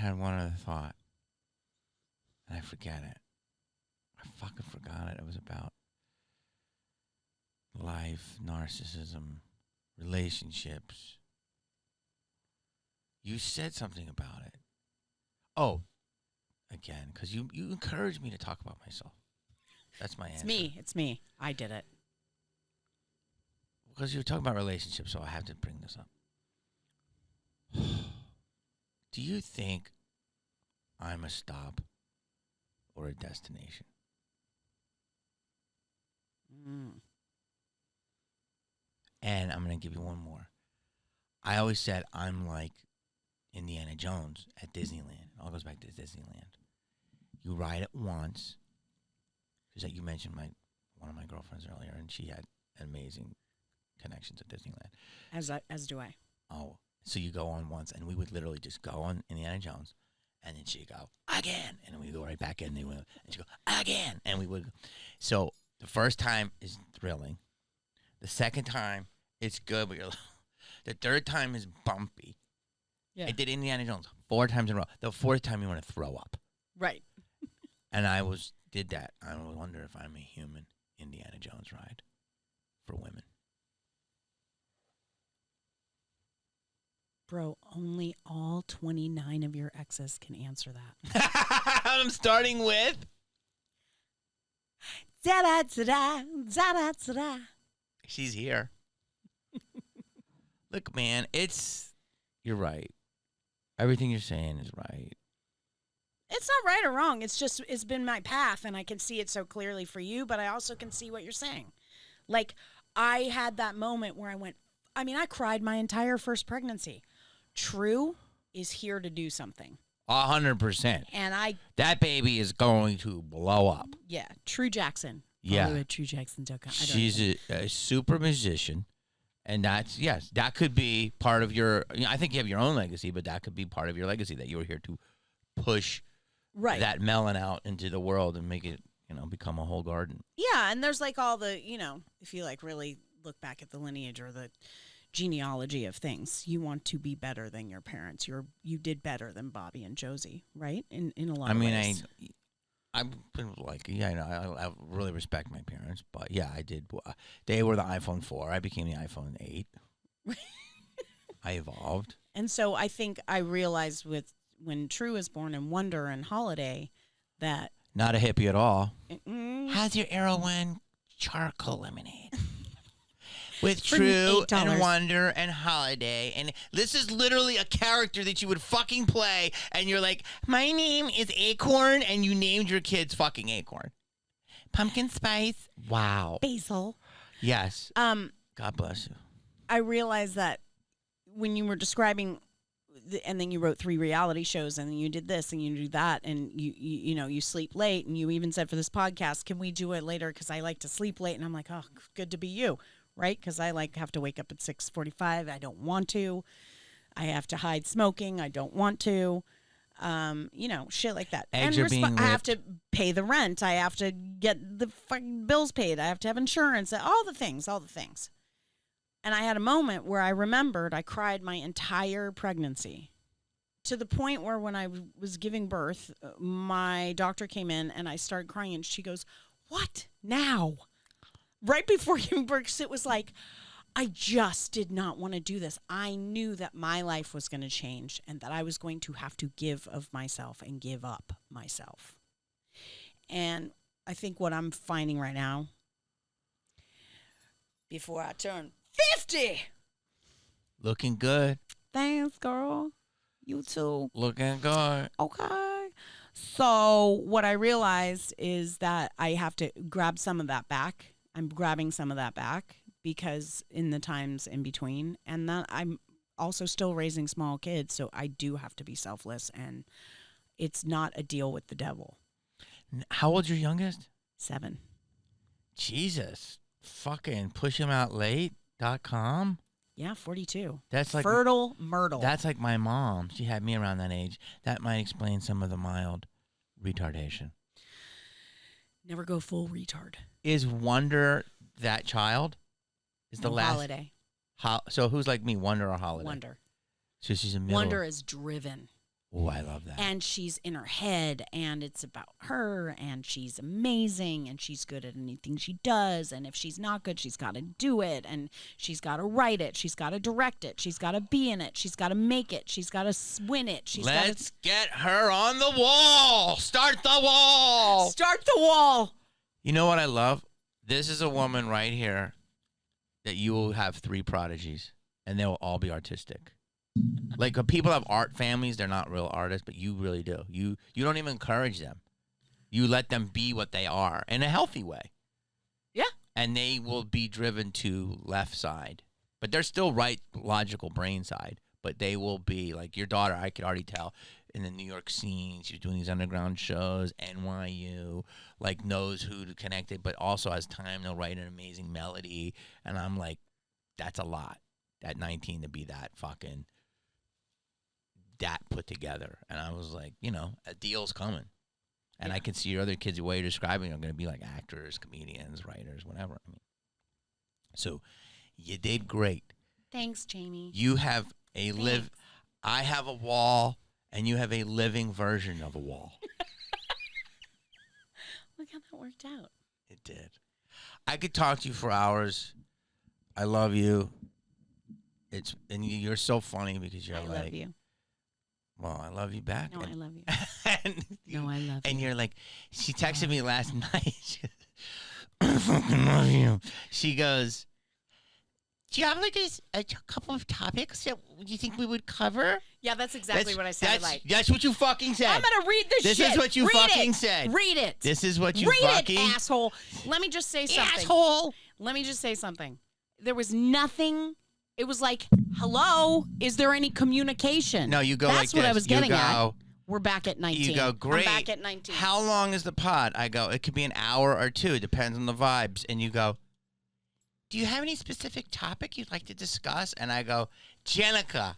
had one other thought, and I forget it. I fucking forgot it. It was about life, narcissism, relationships. You said something about it. Oh, again, because you encouraged me to talk about myself. That's my answer. It's me. I did it. Because you were talking about relationships, so I have to bring this up. Do you think I'm a stop or a destination? And I'm going to give you one more. I always said I'm like Indiana Jones at Disneyland. It all goes back to Disneyland. You ride it once. Because you mentioned one of my girlfriends earlier, and she had amazing connections at Disneyland. As do I. Oh, so you go on once, and we would literally just go on Indiana Jones, and then she'd go, again, and we go right back in, and she'd go, again, and we would. So the first time is thrilling. The second time, it's good, but the third time is bumpy. Yeah. I did Indiana Jones 4 times in a row. The fourth time, you want to throw up. Right. And did that. I wonder if I'm a human Indiana Jones ride for women. Bro, only all 29 of your exes can answer that. I'm starting with Da-da-da-da, da-da-da-da. She's here. Look, man, you're right. Everything you're saying is right. It's not right or wrong. It's been my path, and I can see it so clearly for you, but I also can see what you're saying. Like, I had that moment where I cried my entire first pregnancy. True is here to do something. 100%. And that baby is going to blow up. Yeah, True Jackson. Yeah. Follow at TrueJackson.com. She's a super musician. And that could be part of your, I think you have your own legacy, but that could be part of your legacy, that you were here to push that melon out into the world and make it, become a whole garden. Yeah, and there's like all the, if you really look back at the lineage or the genealogy of things, you want to be better than your parents. You did better than Bobby and Josie, right? In a lot of ways. I've been I really respect my parents, but yeah, I did. They were the iPhone 4. I became the iPhone 8. I evolved. And so I think I realized when True was born and Wonder and Holiday that... Not a hippie at all. How's your Erewhon charcoal lemonade? With True and Wonder and Holiday. And this is literally a character that you would fucking play. And you're like, my name is Acorn. And you named your kids fucking Acorn. Pumpkin Spice. Wow. Basil. Yes. God bless you. I realized that when you were describing, and then you wrote 3 reality shows, and then you did this and you do that, and you sleep late, and you even said for this podcast, can we do it later? Because I like to sleep late, and I'm like, oh, good to be you. Right? Because I have to wake up at 6:45. I don't want to. I have to hide smoking. I don't want to. Shit like that. Eggs are being I have to pay the rent. I have to get the fucking bills paid. I have to have insurance. All the things. And I had a moment where I remembered I cried my entire pregnancy, to the point where when I was giving birth, my doctor came in and I started crying, and she goes, "What now?" Right before giving birth, it was like, I just did not want to do this. I knew that my life was going to change and that I was going to have to give of myself and give up myself. And I think what I'm finding right now, before I turn 50. Looking good. Thanks, girl. You too. Looking good. Okay. So what I realized is that I have to grab some of that back. I'm grabbing some of that back because in the times in between, and that I'm also still raising small kids, so I do have to be selfless, and it's not a deal with the devil. How old's your youngest? 7. Jesus. Fucking pushhimonoutlate.com? Yeah, 42. That's like Fertile Myrtle. That's like my mom. She had me around that age. That might explain some of the mild retardation. Never go full retard. Is Wonder that child? Is the last Holiday. So who's like me, Wonder or Holiday? Wonder. So she's a middle. Wonder is driven. Oh, I love that. And she's in her head, and it's about her, and she's amazing, and she's good at anything she does. And if she's not good, she's got to do it, and she's got to write it, she's got to direct it, she's got to be in it, she's got to make it, she's got to win it. Let's get her on the wall. Start the wall. Start the wall. You know what I love? This is a woman right here that you will have 3 prodigies, and they will all be artistic. Like when people have art families, they're not real artists, but you really do. You don't even encourage them. You let them be what they are in a healthy way. Yeah. And they will be driven to left side. But they're still right logical brain side. But they will be like your daughter, I could already tell in the New York scene, she's doing these underground shows, NYU, like knows who to connect it, but also has time to write an amazing melody. And I'm like, that's a lot at 19 to be that fucking that put together. And I was like, you know, a deal's coming. And I can see your other kids, the way you're describing, are going to be like actors, comedians, writers, whatever. I mean, so you did great. Thanks, Jamie. You have a I have a wall, and you have a living version of a wall. Look how that worked out. It did. I could talk to you for hours. I love you. And you're so funny because you're I love you. Well, I love you back. No, I love you. No, I love you. And you're like, she texted me last night. She goes, I fucking love you. She goes, do you have like a couple of topics that you think we would cover? Yeah, that's exactly what I said. That's what you fucking said. I'm going to read this shit. This is what you fucking said. Read it. This is what you fucking... Read it, asshole. Let me just say something. Asshole. Let me just say something. There was nothing... It was like, hello, is there any communication? No, you go That's like this. That's what I was getting at. At. We're back at 19. You go, great. I'm back at 19. How long is the pod? I go, it could be an hour or 2. It depends on the vibes. And you go, do you have any specific topic you'd like to discuss? And I go, Jenica,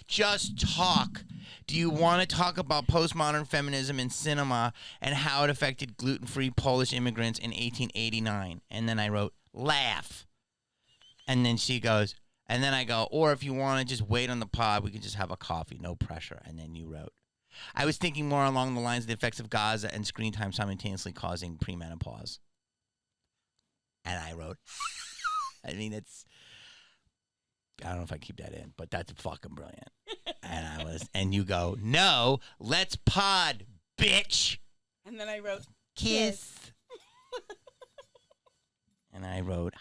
just talk. Do you want to talk about postmodern feminism in cinema and how it affected gluten-free Polish immigrants in 1889? And then I wrote, laugh. And then she goes, and then I go, or if you want to just wait on the pod, we can just have a coffee, no pressure. And then you wrote, I was thinking more along the lines of the effects of Gaza and screen time simultaneously causing premenopause. And I wrote, I mean, I don't know if I keep that in, but that's fucking brilliant. And you go, no, let's pod, bitch. And then I wrote, kiss. And I wrote,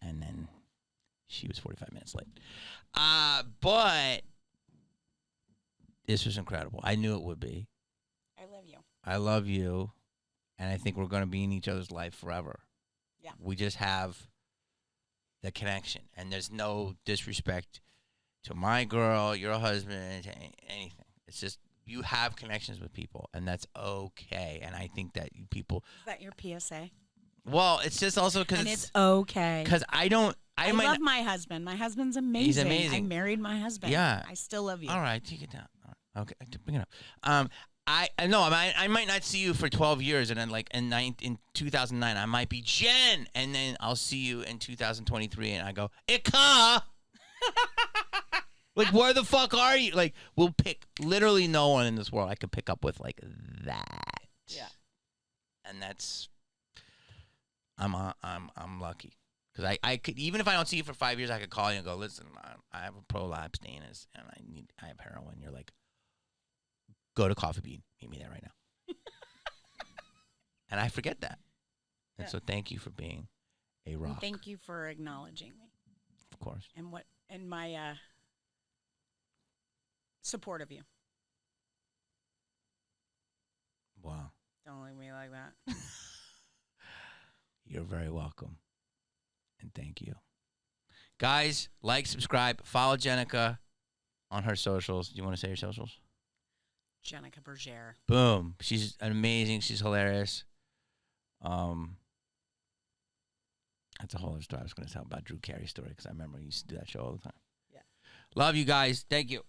and then she was 45 minutes late. But this was incredible. I knew it would be. I love you. I love you. And I think we're going to be in each other's life forever. Yeah. We just have the connection. And there's no disrespect to my girl, your husband, to anything. It's just you have connections with people, and that's okay. And I think that people... Is that your PSA? Well, it's just also because it's okay. Because I love my husband. My husband's amazing. He's amazing. I married my husband. Yeah. I still love you. All right, take it down. All right. Okay, bring it up. I might not see you for 12 years, and then like in 2009, I might be Jen, and then I'll see you in 2023, and I go, Ika! Like, where the fuck are you? Like, we'll pick literally no one in this world I could pick up with like that. Yeah. And that's... I'm lucky because I could, even if I don't see you for 5 years, I could call you and go, listen, I have a prolapse anus and I have heroin. You're like, go to Coffee Bean, meet me there right now. And I forget that. And so thank you for being a rock. And thank you for acknowledging me. Of course. And my support of you. Wow. Don't look at me like that. You're very welcome. And thank you. Guys, like, subscribe, follow Jenica on her socials. Do you want to say your socials? Jenica Bergere. Boom. She's amazing. She's hilarious. That's a whole other story I was going to tell about Drew Carey's story because I remember he used to do that show all the time. Yeah. Love you guys. Thank you.